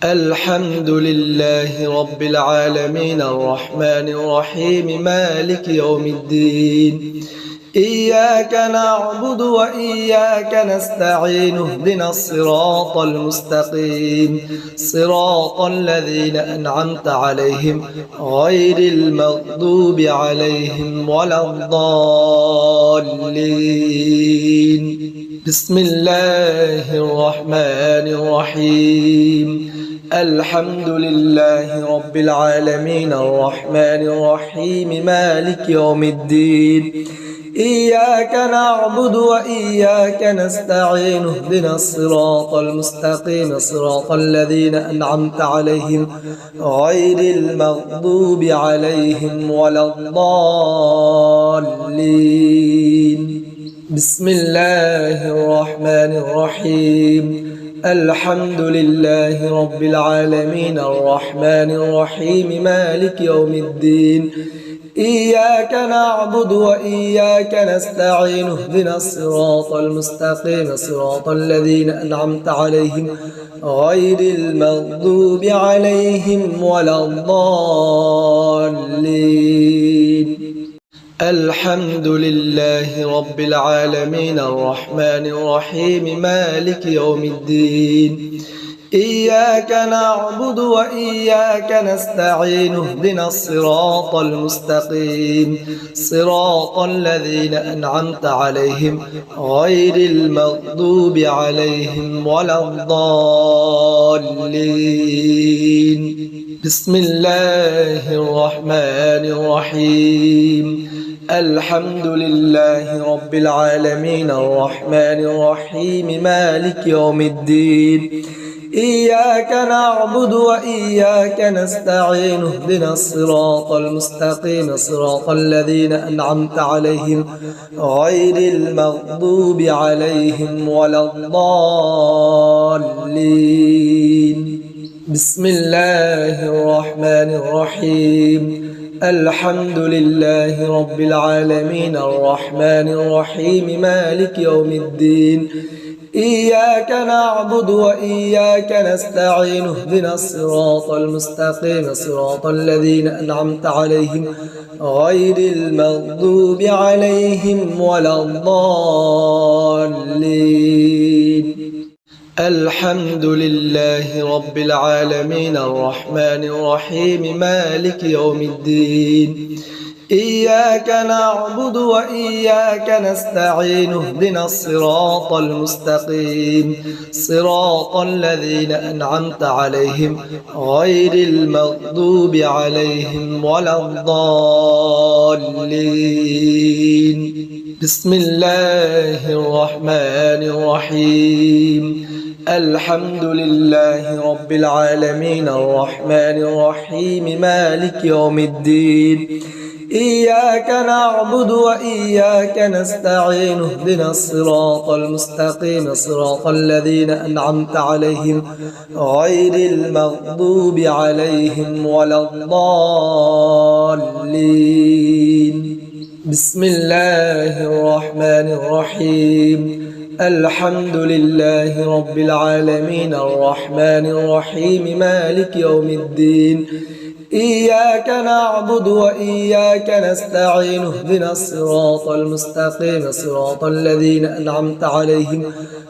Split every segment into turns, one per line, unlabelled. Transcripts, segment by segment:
الحمد لله رب العالمين الرحمن الرحيم مالك يوم الدين إياك نعبد وإياك نستعين اهدنا الصراط المستقيم صراط الذين أنعمت عليهم غير المغضوب عليهم ولا الضالين بسم الله الرحمن الرحيم الحمد لله رب العالمين الرحمن الرحيم مالك يوم الدين إياك نعبد وإياك نستعين اهدنا الصراط المستقيم صراط الذين أنعمت عليهم غير المغضوب عليهم ولا الضالين بسم الله الرحمن الرحيم الحمد لله رب العالمين الرحمن الرحيم مالك يوم الدين إياك نعبد وإياك نستعين اهدنا الصراط المستقيم صراط الذين أنعمت عليهم غير المغضوب عليهم ولا الضالين الحمد لله رب العالمين الرحمن الرحيم مالك يوم الدين إياك نعبد وإياك نستعين اهدنا الصراط المستقيم صراط الذين أنعمت عليهم غير المغضوب عليهم ولا الضالين بسم الله الرحمن الرحيم الحمد لله رب العالمين الرحمن الرحيم مالك يوم الدين إياك نعبد وإياك نستعين اهدنا الصراط المستقيم صراط الذين أنعمت عليهم غير المغضوب عليهم ولا الضالين بسم الله الرحمن الرحيم الحمد لله رب العالمين الرحمن الرحيم مالك يوم الدين إياك نعبد وإياك نستعين اهدنا الصراط المستقيم صراط الذين أنعمت عليهم غير المغضوب عليهم ولا الضالين الحمد لله رب العالمين الرحمن الرحيم مالك يوم الدين إياك نعبد وإياك نستعين اهدنا الصراط المستقيم صراط الذين أنعمت عليهم غير المغضوب عليهم ولا الضالين بسم الله الرحمن الرحيم الحمد لله رب العالمين الرحمن الرحيم مالك يوم الدين إياك نعبد وإياك نستعين اهدنا الصراط المستقيم صراط الذين أنعمت عليهم غير المغضوب عليهم ولا الضالين بسم الله الرحمن الرحيم الحمد لله رب العالمين الرحمن الرحيم مالك يوم الدين إياك نعبد وإياك نستعين اهدنا الصراط المستقيم صراط الذين أنعمت عليهم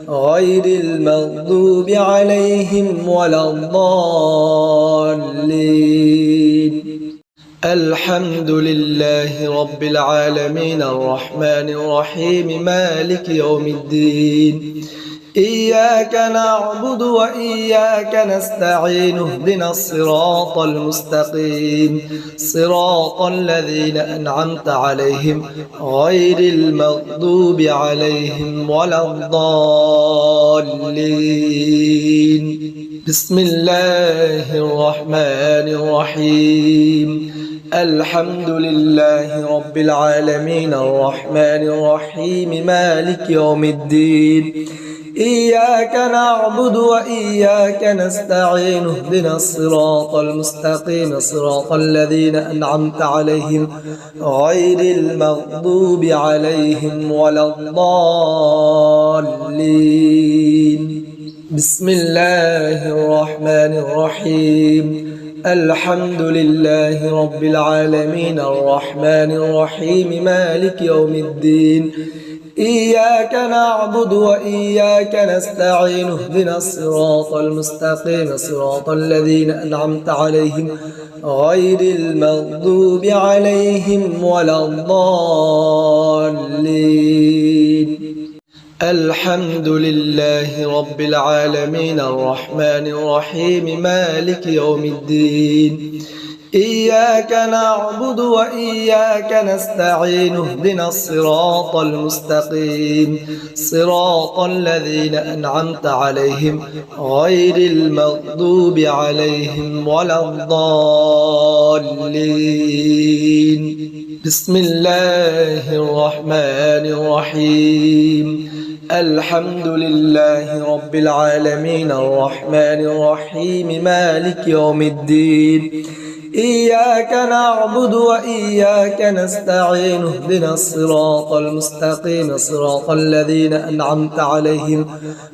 غير المغضوب عليهم ولا الضالين الحمد لله رب العالمين الرحمن الرحيم مالك يوم الدين إياك نعبد وإياك نستعين اهدنا الصراط المستقيم صراط الذين أنعمت عليهم غير المغضوب عليهم ولا الضالين بسم الله الرحمن الرحيم الحمد لله رب العالمين الرحمن الرحيم مالك يوم الدين إياك نعبد وإياك نستعين اهدنا الصراط المستقيم صراط الذين أنعمت عليهم غير المغضوب عليهم ولا الضالين بسم الله الرحمن الرحيم الحمد لله رب العالمين الرحمن الرحيم مالك يوم الدين إياك نعبد وإياك نستعين اهدنا الصراط المستقيم صراط الذين أنعمت عليهم غير المغضوب عليهم ولا الضالين الحمد لله رب العالمين الرحمن الرحيم مالك يوم الدين إياك نعبد وإياك نستعين اهدنا الصراط المستقيم صراط الذين أنعمت عليهم غير المغضوب عليهم ولا الضالين بسم الله الرحمن الرحيم الحمد لله رب العالمين الرحمن الرحيم مالك يوم الدين إياك نعبد وإياك نستعين اهدنا الصراط المستقيم صراط الذين أنعمت عليهم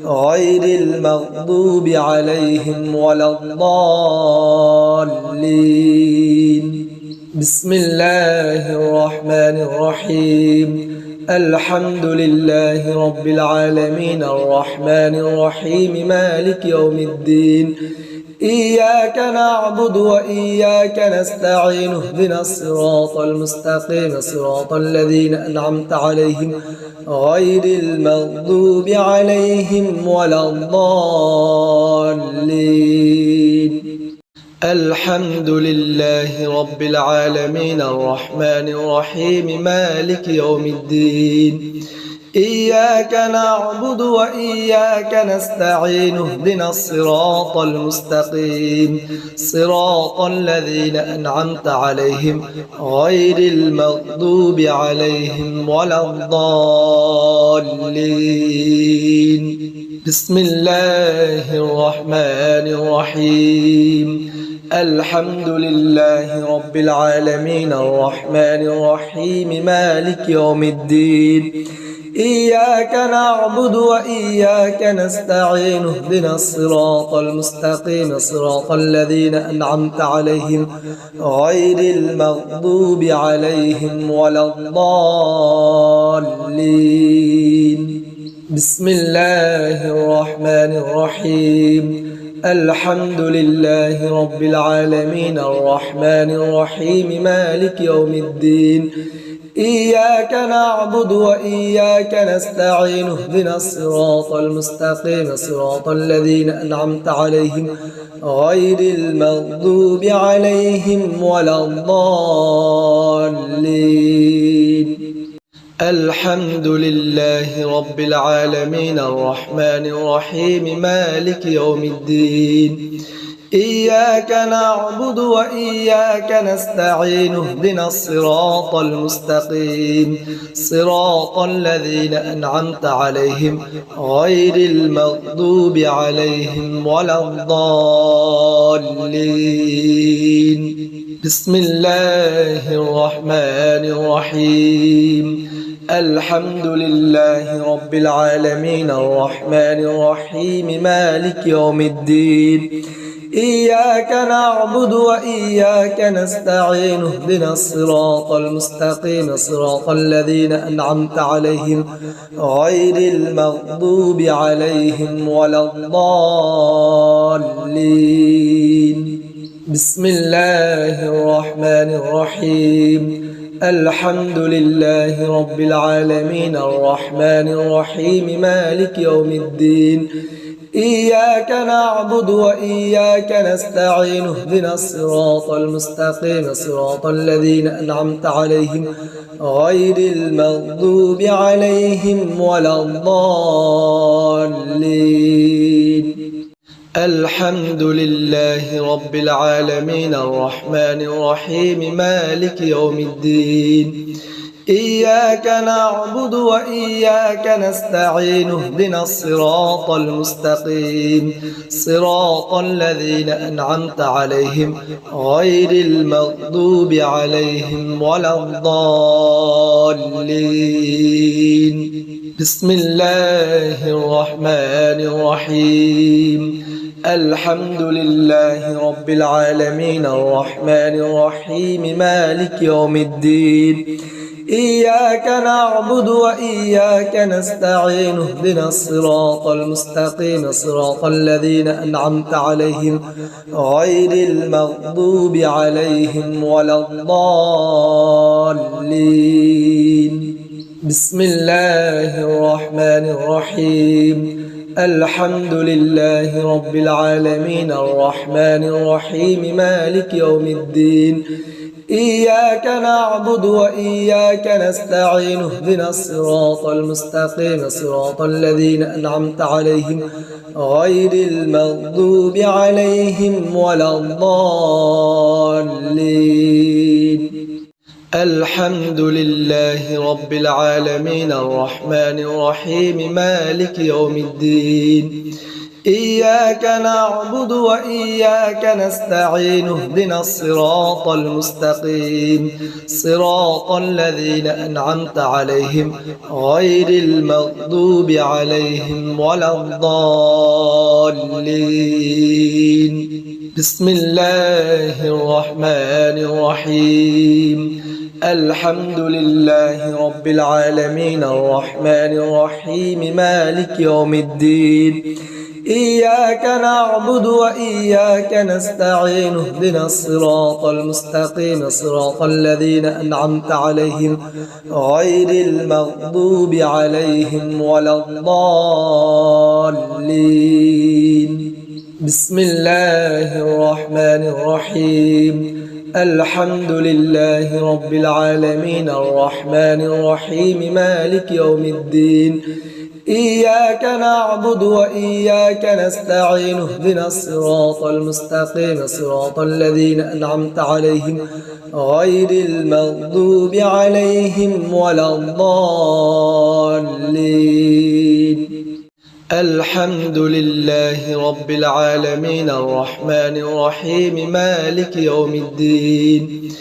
غير المغضوب عليهم ولا الضالين بسم الله الرحمن الرحيم الحمد لله رب العالمين الرحمن الرحيم مالك يوم الدين إياك نعبد وإياك نستعين اهدنا الصراط المستقيم صراط الذين أنعمت عليهم غير المغضوب عليهم ولا الضالين الحمد لله رب العالمين الرحمن الرحيم مالك يوم الدين إياك نعبد وإياك نستعين اهدنا الصراط المستقيم صراط الذين أنعمت عليهم غير المغضوب عليهم ولا الضالين بسم الله الرحمن الرحيم الحمد لله رب العالمين الرحمن الرحيم مالك يوم الدين إياك نعبد وإياك نستعين اهدنا الصراط المستقيم صراط الذين أنعمت عليهم غير المغضوب عليهم ولا الضالين بسم الله الرحمن الرحيم الحمد لله رب العالمين الرحمن الرحيم مالك يوم الدين إياك نعبد وإياك نستعين اهدنا الصراط المستقيم صراط الذين أنعمت عليهم غير المغضوب عليهم ولا الضالين الحمد لله رب العالمين الرحمن الرحيم مالك يوم الدين إياك نعبد وإياك نستعين اهدنا الصراط المستقيم صراط الذين أنعمت عليهم غير المغضوب عليهم ولا الضالين بسم الله الرحمن الرحيم الحمد لله رب العالمين الرحمن الرحيم مالك يوم الدين إياك نعبد وإياك نستعين اهدنا الصراط المستقيم صراط الذين أنعمت عليهم غير المغضوب عليهم ولا الضالين بسم الله الرحمن الرحيم الحمد لله رب العالمين الرحمن الرحيم مالك يوم الدين إياك نعبد وإياك نستعين اهدنا الصراط المستقيم صراط الذين أنعمت عليهم غير المغضوب عليهم ولا الضالين الحمد لله رب العالمين الرحمن الرحيم مالك يوم الدين إياك نعبد وإياك نستعين اهدنا الصراط المستقيم صراط الذين أنعمت عليهم غير المغضوب عليهم ولا الضالين بسم الله الرحمن الرحيم الحمد لله رب العالمين الرحمن الرحيم مالك يوم الدين إياك نعبد وإياك نستعين اهدنا الصراط المستقيم صراط الذين أنعمت عليهم غير المغضوب عليهم ولا الضالين بسم الله الرحمن الرحيم الحمد لله رب العالمين الرحمن الرحيم مالك يوم الدين إياك نعبد وإياك نستعين اهدنا الصراط المستقيم صراط الذين أنعمت عليهم غير المغضوب عليهم ولا الضالين الحمد لله رب العالمين الرحمن الرحيم مالك يوم الدين إياك نعبد وإياك نستعين اهدنا الصراط المستقيم صراط الذين أنعمت عليهم غير المغضوب عليهم ولا الضالين بسم الله الرحمن الرحيم الحمد لله رب العالمين الرحمن الرحيم مالك يوم الدين إياك نعبد وإياك نستعين اهدنا الصراط المستقيم صراط الذين أنعمت عليهم غير المغضوب عليهم ولا الضالين بسم الله الرحمن الرحيم الحمد لله رب العالمين الرحمن الرحيم مالك يوم الدين إياك نعبد وإياك نستعين اهدنا الصراط المستقيم صراط الذين أنعمت عليهم غير المغضوب عليهم ولا الضالين الحمد لله رب العالمين الرحمن الرحيم مالك يوم الدين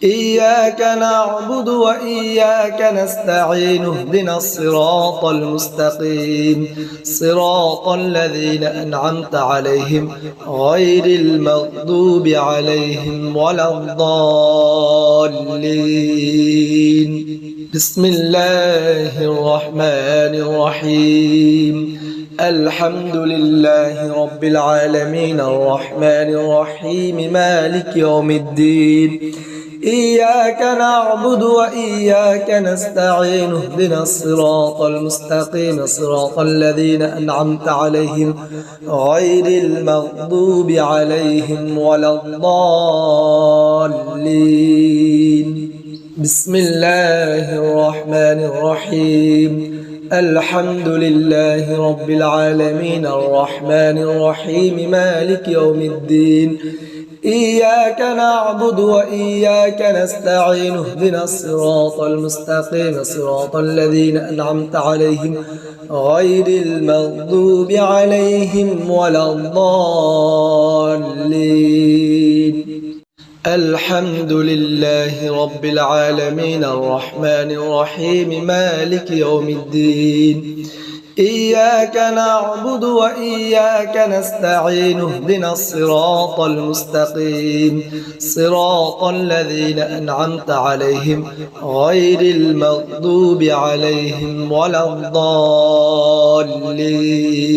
إياك نعبد وإياك نستعين اهدنا الصراط المستقيم صراط الذين أنعمت عليهم غير المغضوب عليهم ولا الضالين بسم الله الرحمن الرحيم الحمد لله رب العالمين الرحمن الرحيم مالك يوم الدين إياك نعبد وإياك نستعين اهدنا الصراط المستقيم صراط الذين أنعمت عليهم غير المغضوب عليهم ولا الضالين بسم الله الرحمن الرحيم الحمد لله رب العالمين الرحمن الرحيم مالك يوم الدين إياك نعبد وإياك نستعين اهدنا الصراط المستقيم صراط الذين أنعمت عليهم غير المغضوب عليهم ولا الضالين الحمد لله رب العالمين الرحمن الرحيم مالك يوم الدين إياك نعبد وإياك نستعين اهدنا الصراط المستقيم صراط الذين أنعمت عليهم غير المغضوب عليهم ولا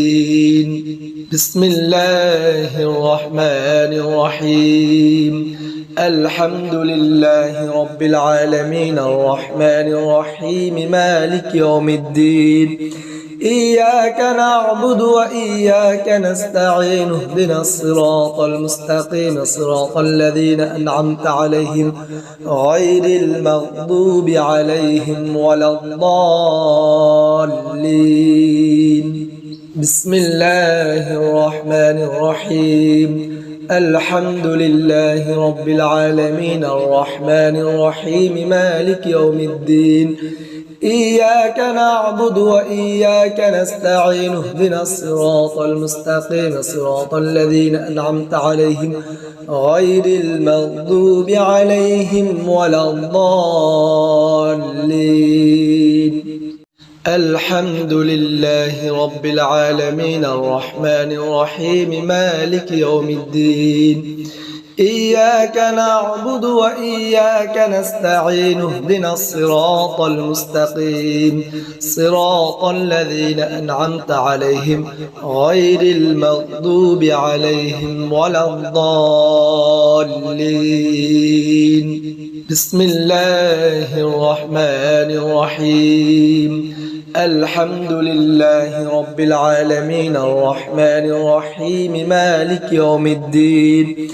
الضالين بسم الله الرحمن الرحيم الحمد لله رب العالمين الرحمن الرحيم مالك يوم الدين إياك نعبد وإياك نستعين اهدنا الصراط المستقيم صراط الذين أنعمت عليهم غير المغضوب عليهم ولا الضالين بسم الله الرحمن الرحيم الحمد لله رب العالمين الرحمن الرحيم مالك يوم الدين إياك نعبد وإياك نستعين اهدنا الصراط المستقيم صراط الذين أنعمت عليهم غير المغضوب عليهم ولا الضالين الحمد لله رب العالمين الرحمن الرحيم مالك يوم الدين إياك نعبد وإياك نستعين اهدنا الصراط المستقيم صراط الذين أنعمت عليهم غير المغضوب عليهم ولا الضالين بسم الله الرحمن الرحيم الحمد لله رب العالمين الرحمن الرحيم مالك يوم الدين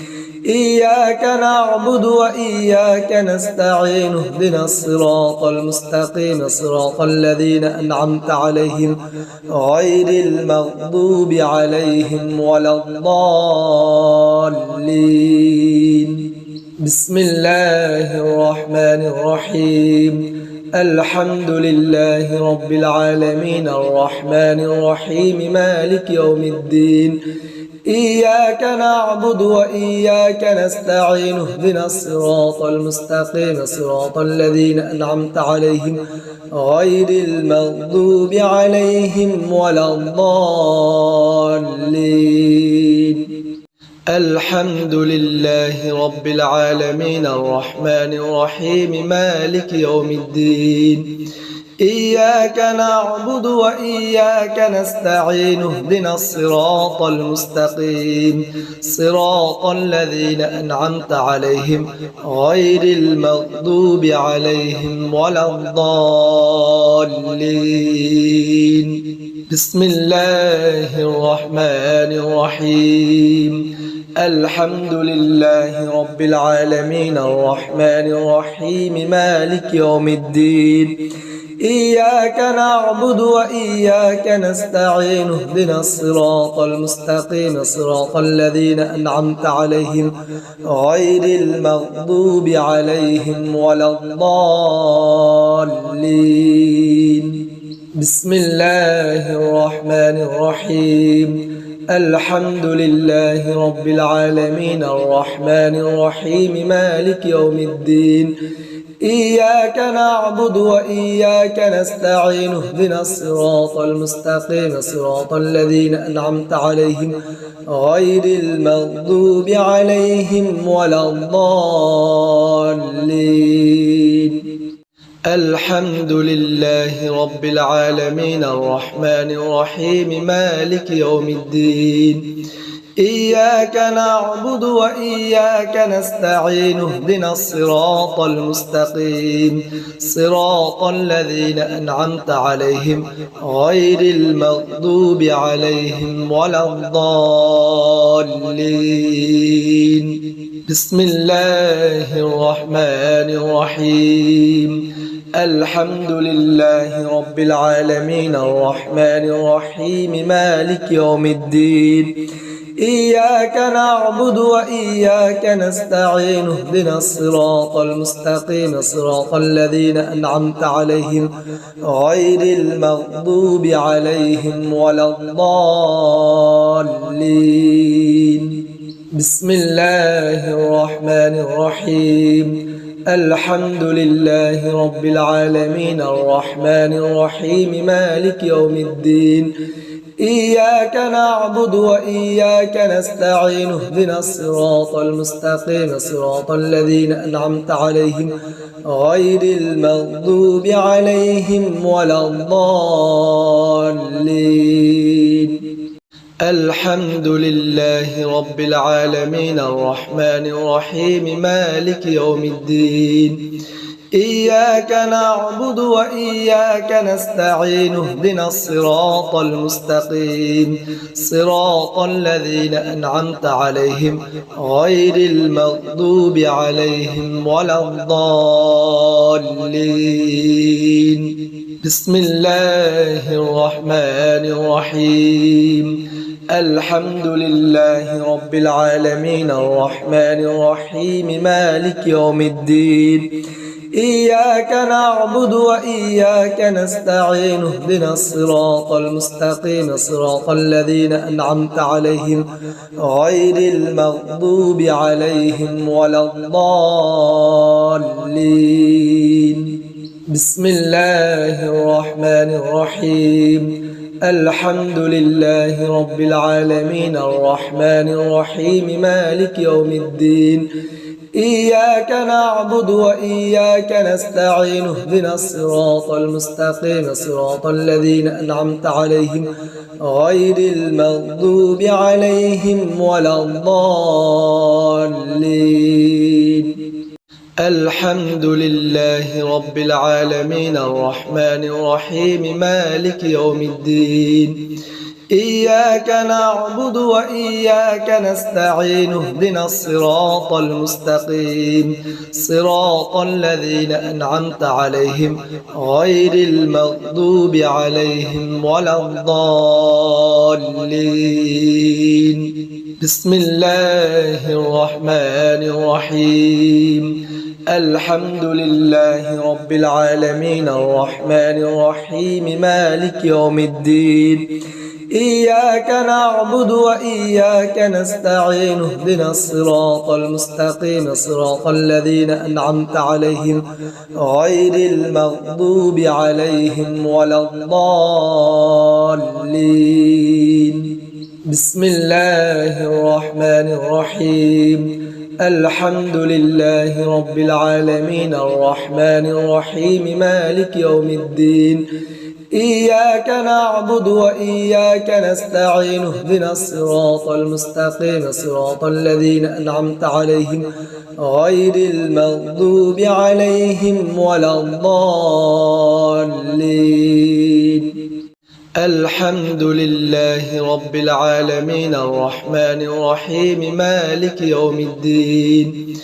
إياك نعبد وإياك نستعين اهدنا الصراط المستقيم صراط الذين أنعمت عليهم غير المغضوب عليهم ولا الضالين بسم الله الرحمن الرحيم الحمد لله رب العالمين الرحمن الرحيم مالك يوم الدين إياك نعبد وإياك نستعين اهدنا الصراط المستقيم صراط الذين أنعمت عليهم غير المغضوب عليهم ولا الضالين الحمد لله رب العالمين الرحمن الرحيم مالك يوم الدين إياك نعبد وإياك نستعين اهدنا الصراط المستقيم صراط الذين أنعمت عليهم غير المغضوب عليهم ولا الضالين بسم الله الرحمن الرحيم الحمد لله رب العالمين الرحمن الرحيم مالك يوم الدين إياك نعبد وإياك نستعين اهدنا الصراط المستقيم صراط الذين أنعمت عليهم غير المغضوب عليهم ولا الضالين بسم الله الرحمن الرحيم الحمد لله رب العالمين الرحمن الرحيم مالك يوم الدين إياك نعبد وإياك نستعين اهدنا الصراط المستقيم صراط الذين أنعمت عليهم غير المغضوب عليهم ولا الضالين الحمد لله رب العالمين الرحمن الرحيم مالك يوم الدين إياك نعبد وإياك نستعين اهدنا الصراط المستقيم صراط الذين أنعمت عليهم غير المغضوب عليهم ولا الضالين بسم الله الرحمن الرحيم الحمد لله رب العالمين الرحمن الرحيم مالك يوم الدين إياك نعبد وإياك نستعين اهدنا الصراط المستقيم صراط الذين أنعمت عليهم غير المغضوب عليهم ولا الضالين بسم الله الرحمن الرحيم الحمد لله رب العالمين الرحمن الرحيم مالك يوم الدين إياك نعبد وإياك نستعين اهدنا الصراط المستقيم صراط الذين أنعمت عليهم غير المغضوب عليهم ولا الضالين الحمد لله رب العالمين الرحمن الرحيم مالك يوم الدين إياك نعبد وإياك نستعين اهدنا الصراط المستقيم صراط الذين أنعمت عليهم غير المغضوب عليهم ولا الضالين بسم الله الرحمن الرحيم الحمد لله رب العالمين الرحمن الرحيم مالك يوم الدين إياك نعبد وإياك نستعين اهدنا الصراط المستقيم صراط الذين أنعمت عليهم غير المغضوب عليهم ولا الضالين بسم الله الرحمن الرحيم الحمد لله رب العالمين الرحمن الرحيم مالك يوم الدين إياك نعبد وإياك نستعين اهدنا الصراط المستقيم صراط الذين أنعمت عليهم غير المغضوب عليهم ولا الضالين الحمد لله رب العالمين الرحمن الرحيم مالك يوم الدين إياك نعبد وإياك نستعين اهدنا الصراط المستقيم صراط الذين أنعمت عليهم غير المغضوب عليهم ولا الضالين بسم الله الرحمن الرحيم الحمد لله رب العالمين الرحمن الرحيم مالك يوم الدين إياك نعبد وإياك نستعين اهدنا الصراط المستقيم صراط الذين أنعمت عليهم غير المغضوب عليهم ولا الضالين بسم الله الرحمن الرحيم الحمد لله رب العالمين الرحمن الرحيم مالك يوم الدين إياك نعبد وإياك نستعين اهدنا الصراط المستقيم صراط الذين أنعمت عليهم غير المغضوب عليهم ولا الضالين الحمد لله رب العالمين الرحمن الرحيم مالك يوم الدين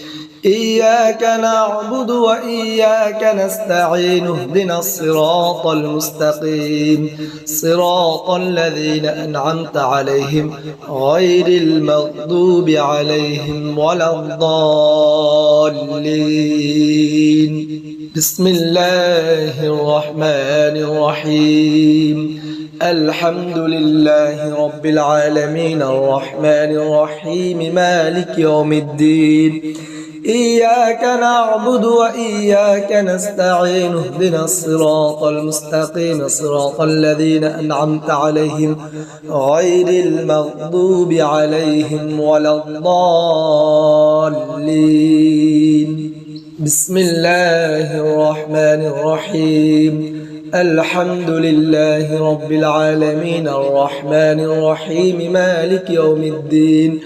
إياك نعبد وإياك نستعين اهدنا الصراط المستقيم صراط الذين أنعمت عليهم غير المغضوب عليهم ولا الضالين بسم الله الرحمن الرحيم الحمد لله رب العالمين الرحمن الرحيم مالك يوم الدين إياك نعبد وإياك نستعين اهدنا الصراط المستقيم صراط الذين أنعمت عليهم غير المغضوب عليهم ولا الضالين بسم الله الرحمن الرحيم الحمد لله رب العالمين الرحمن الرحيم مالك يوم الدين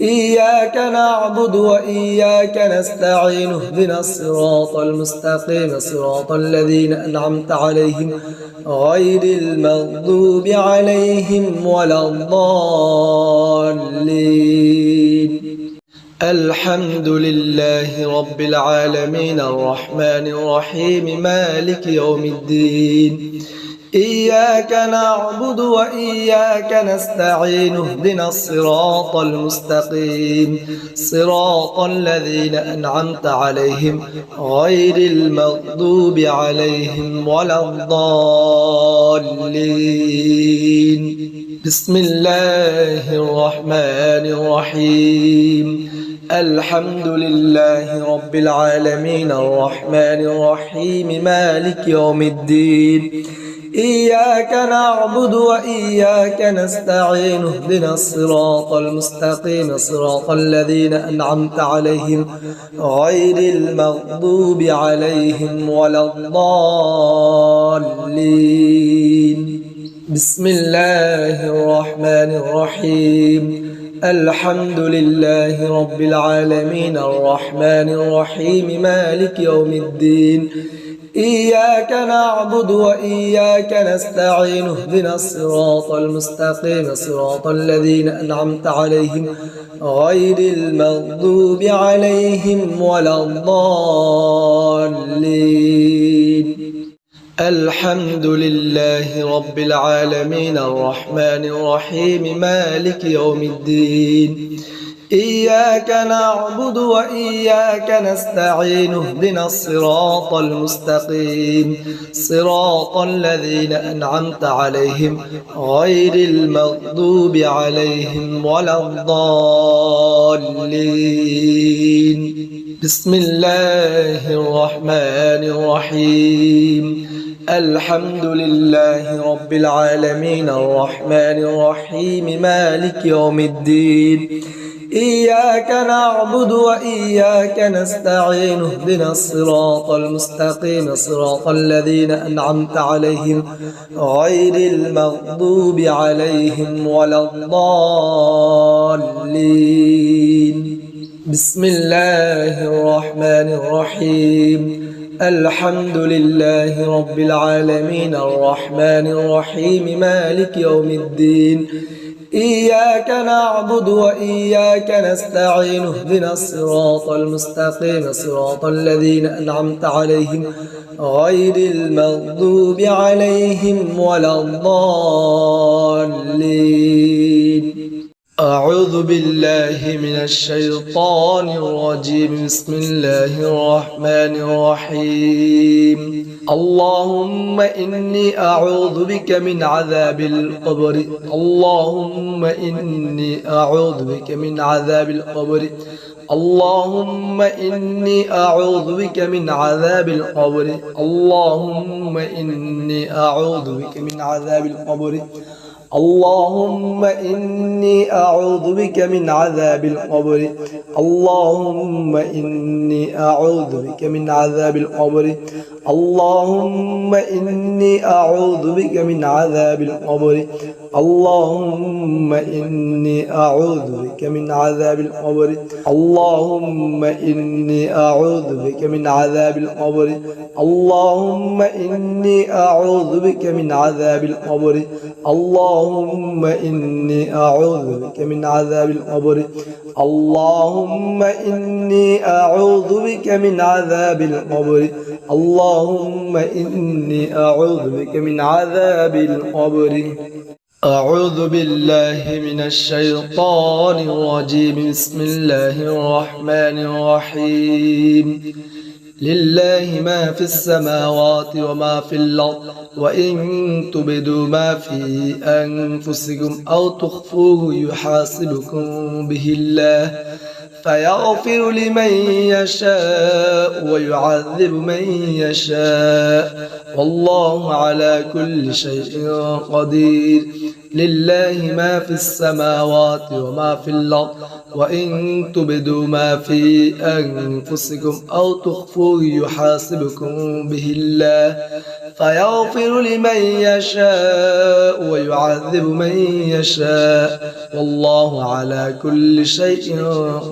إياك نعبد وإياك نستعين اهدنا الصراط المستقيم صراط الذين أنعمت عليهم غير المغضوب عليهم ولا الضالين الحمد لله رب العالمين الرحمن الرحيم مالك يوم الدين إياك نعبد وإياك نستعين اهدنا الصراط المستقيم صراط الذين أنعمت عليهم غير المغضوب عليهم ولا الضالين بسم الله الرحمن الرحيم الحمد لله رب العالمين الرحمن الرحيم مالك يوم الدين إياك نعبد وإياك نستعين اهدنا الصراط المستقيم صراط الذين أنعمت عليهم غير المغضوب عليهم ولا الضالين بسم الله الرحمن الرحيم الحمد لله رب العالمين الرحمن الرحيم مالك يوم الدين إياك نعبد وإياك نستعين اهدنا الصراط المستقيم صراط الذين أنعمت عليهم غير المغضوب عليهم ولا الضالين الحمد لله رب العالمين الرحمن الرحيم مالك يوم الدين إياك نعبد وإياك نستعين اهدنا الصراط المستقيم صراط الذين أنعمت عليهم غير المغضوب عليهم ولا الضالين بسم الله الرحمن الرحيم الحمد لله رب العالمين الرحمن الرحيم مالك يوم الدين إياك نعبد وإياك نستعين اهدنا الصراط المستقيم صراط الذين أنعمت عليهم غير المغضوب عليهم ولا الضالين بسم الله الرحمن الرحيم الحمد لله رب العالمين الرحمن الرحيم مالك يوم الدين إياك نعبد وإياك نستعين اهدنا الصراط المستقيم صراط الذين أنعمت عليهم غير المغضوب عليهم ولا الضالين أعوذ بالله من الشيطان الرجيم بسم الله الرحمن الرحيم اللهم إني أعوذ بك من عذاب القبر اللهم إني أعوذ بك من عذاب القبر اللهم إني أعوذ بك من عذاب القبر اللهم إني أعوذ بك من عذاب القبر اللهم إني أعوذ بك من عذاب القبر اللهم إني أعوذ بك من عذاب القبر اللهم إني أعوذ بك من عذاب القبر اللهم إني أعوذ بك من عذاب القبر اللهم إني أعوذ بك من عذاب القبر اللهم إني أعوذ بك من عذاب القبر اللهم إني أعوذ بك من عذاب القبر اللهم إني أعوذ بك من عذاب القبر اللهم إني أعوذ بك من عذاب القبر أعوذ بالله من الشيطان الرجيم بسم الله الرحمن الرحيم لله ما في السماوات وما في الأرض وإن تبدوا ما في أنفسكم أو تخفوه يحاسبكم به الله فيغفر لمن يشاء ويعذب من يشاء والله على كل شيء قدير لله ما في السماوات وما في الأرض وإن تبدوا ما في أنفسكم أو تخفوه يحاسبكم به الله فيغفر لمن يشاء ويعذب من يشاء والله على كل شيء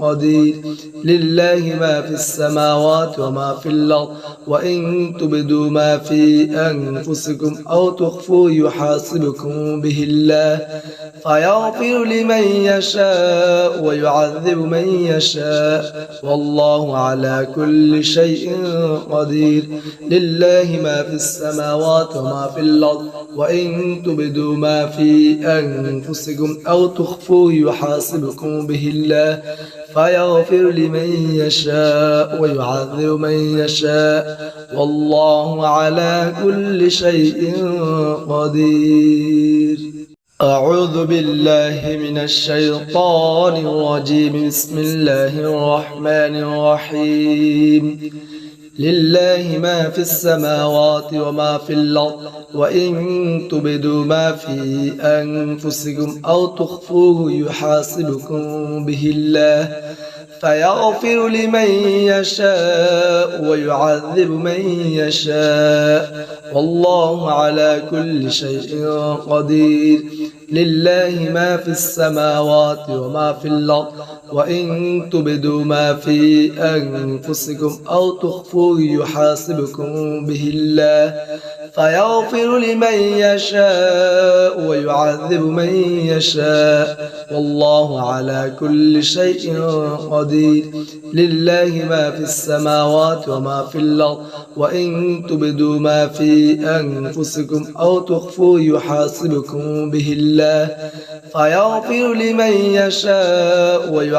قدير لله ما في السماوات وما في الأرض وإن تبدوا ما في أنفسكم أو تخفوه يحاسبكم به الله فيغفر لمن يشاء ويعذب من يشاء والله على كل شيء قدير لله ما في السماوات وما في الأرض وإن تبدوا ما في أنفسكم أو تخفوه يحاسبكم به الله فيغفر لمن يشاء ويعذب من يشاء والله على كل شيء قدير أعوذ بالله من الشيطان الرجيم بسم الله الرحمن الرحيم لله ما في السماوات وما في الأرض وإن تبدوا ما في أنفسكم أو تخفوه يحاسبكم به الله فيغفر لمن يشاء ويعذب من يشاء والله على كل شيء قدير لله ما في السماوات وما في الأرض وإن تبدوا ما في أنفسكم أو تخفوه يحاسبكم به الله فيغفر لمن يشاء ويعذب من يشاء والله على كل شيء قدير لله ما في السماوات وما في الأرض وإن تبدوا ما في أنفسكم أو تخفوه يحاسبكم به الله فيغفر لمن يشاء ويعذب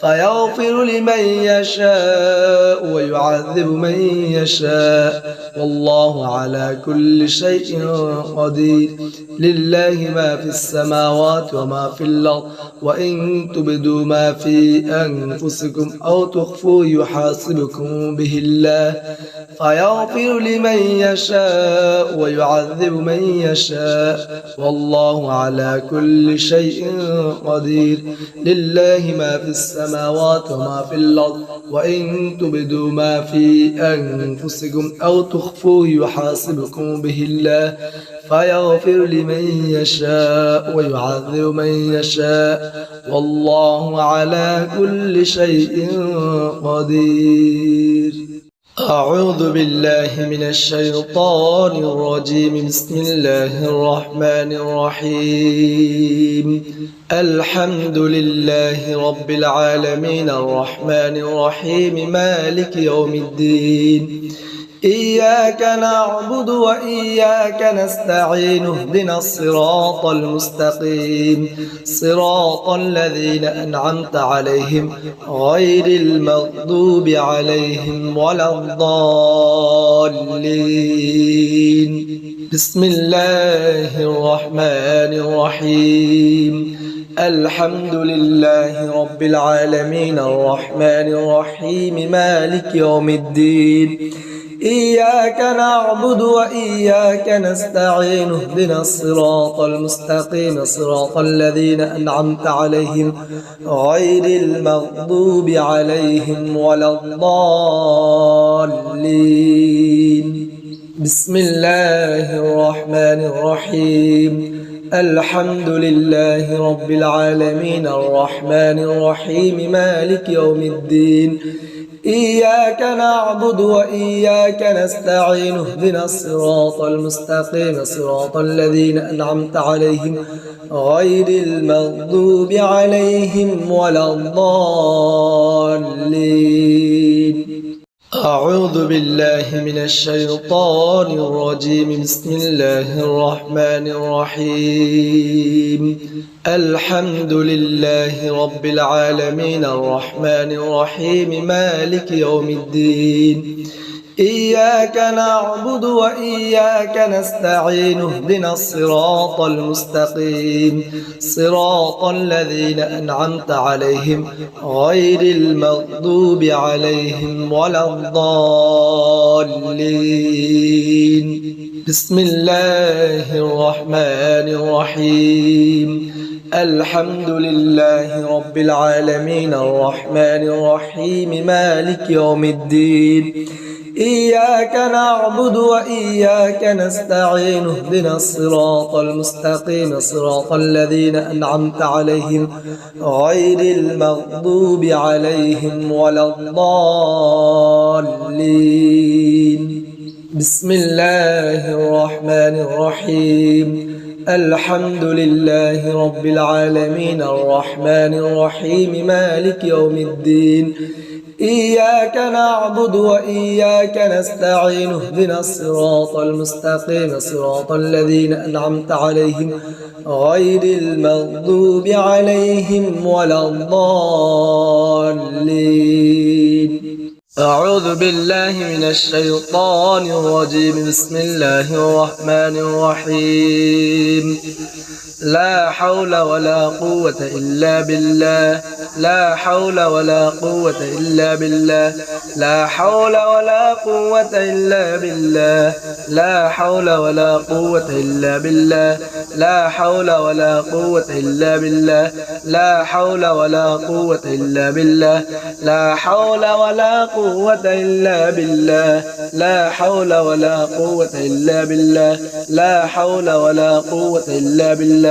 فيغفر لمن يشاء ويعذب من يشاء والله على كل شيء قدير لله ما في السماوات وما في الأرض وإن تبدوا ما في أنفسكم أو تخفوا يحاسبكم به الله فيغفر لمن يشاء ويعذب من يشاء والله على كل شيء قدير لله ما في السماوات وما في الأرض وإن تبدوا ما في أنفسكم أو تخفوه يحاسبكم به الله فيغفر لمن يشاء ويعذب من يشاء والله على كل شيء قدير. أعوذ بالله من الشيطان الرجيم. بسم الله الرحمن الرحيم. الحمد لله رب العالمين الرحمن الرحيم مالك يوم الدين إياك نعبد وإياك نستعين اهدنا الصراط المستقيم صراط الذين أنعمت عليهم غير المغضوب عليهم ولا الضالين. بسم الله الرحمن الرحيم. الحمد لله رب العالمين الرحمن الرحيم مالك يوم الدين إياك نعبد وإياك نستعين اهدنا الصراط المستقيم صراط الذين أنعمت عليهم غير المغضوب عليهم ولا الضالين. بسم الله الرحمن الرحيم. الحمد لله رب العالمين الرحمن الرحيم مالك يوم الدين إياك نعبد وإياك نستعين اهدنا الصراط المستقيم صراط الذين أنعمت عليهم غير المغضوب عليهم ولا الضالين. أعوذ بالله من الشيطان الرجيم. بسم الله الرحمن الرحيم. الحمد لله رب العالمين الرحمن الرحيم مالك يوم الدين إياك نعبد وإياك نستعين اهدنا الصراط المستقيم صراط الذين أنعمت عليهم غير المغضوب عليهم ولا الضالين. بسم الله الرحمن الرحيم. الحمد لله رب العالمين الرحمن الرحيم مالك يوم الدين إياك نعبد وإياك نستعين اهدنا الصراط المستقيم صراط الذين أنعمت عليهم غير المغضوب عليهم ولا الضالين. بسم الله الرحمن الرحيم. الحمد لله رب العالمين الرحمن الرحيم مالك يوم الدين إياك نعبد وإياك نستعين اهدنا الصراط المستقيم صراط الذين أنعمت عليهم غير المغضوب عليهم ولا الضالين. أعوذ بالله من الشيطان الرجيم. بسم الله الرحمن الرحيم. لا حول ولا قوة إلا بالله لا حول ولا قوة إلا بالله لا حول ولا قوة إلا بالله لا حول ولا قوة إلا بالله لا حول ولا قوة إلا بالله لا حول ولا قوة إلا بالله لا حول ولا قوة إلا بالله لا حول ولا قوة إلا بالله لا حول ولا قوة إلا بالله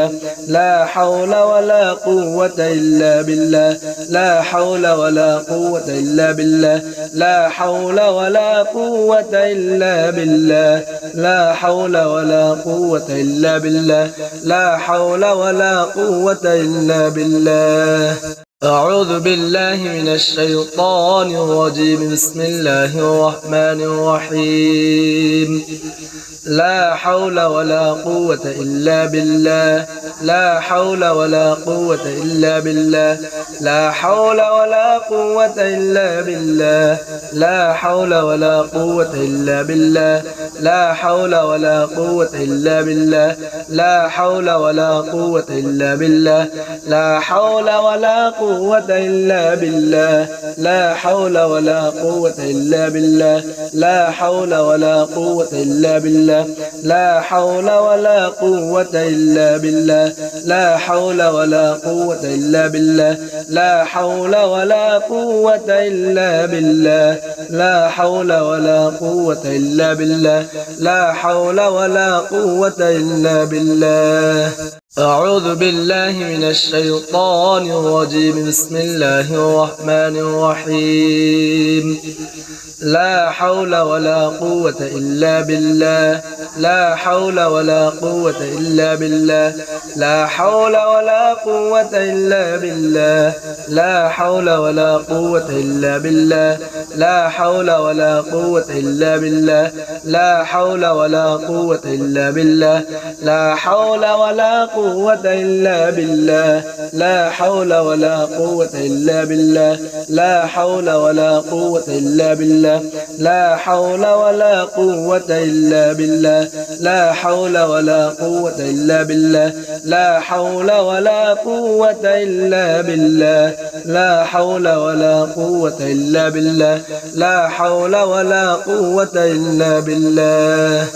لا حول ولا قوة إلا بالله لا حول ولا قوة إلا بالله لا حول ولا قوة إلا بالله لا حول ولا قوة إلا بالله لا حول ولا قوة إلا بالله. أعوذ بالله من الشيطان الرجيم بسم الله الرحمن الرحيم لا حول ولا قوة إلا بالله لا حول ولا قوة إلا بالله لا حول ولا قوة إلا بالله لا حول ولا قوة إلا بالله لا حول ولا قوة إلا بالله لا حول ولا قوة إلا بالله لا حول ولا قوة إلا بالله لا حول ولا قوة إلا بالله لا حول ولا قوة إلا بالله لا حول ولا قوة إلا بالله لا حول ولا قوة إلا بالله لا حول ولا قوة إلا بالله لا حول ولا قوة إلا بالله لا حول ولا قوة إلا بالله أعوذ بالله من الشيطان الرجيم بسم الله الرحمن الرحيم لا حول ولا قوة إلا بالله لا حول ولا قوة إلا بالله لا حول ولا قوة إلا بالله لا حول ولا قوة إلا بالله لا حول ولا قوة إلا بالله لا حول ولا قوة إلا بالله لا حول ولا قوة إلا بالله لا حول ولا قوة إلا بالله لا حول ولا قوة إلا بالله لا حول ولا قوة إلا بالله لا حول ولا قوة إلا بالله لا حول ولا قوة إلا بالله لا حول ولا قوة إلا بالله لا حول ولا قوة إلا بالله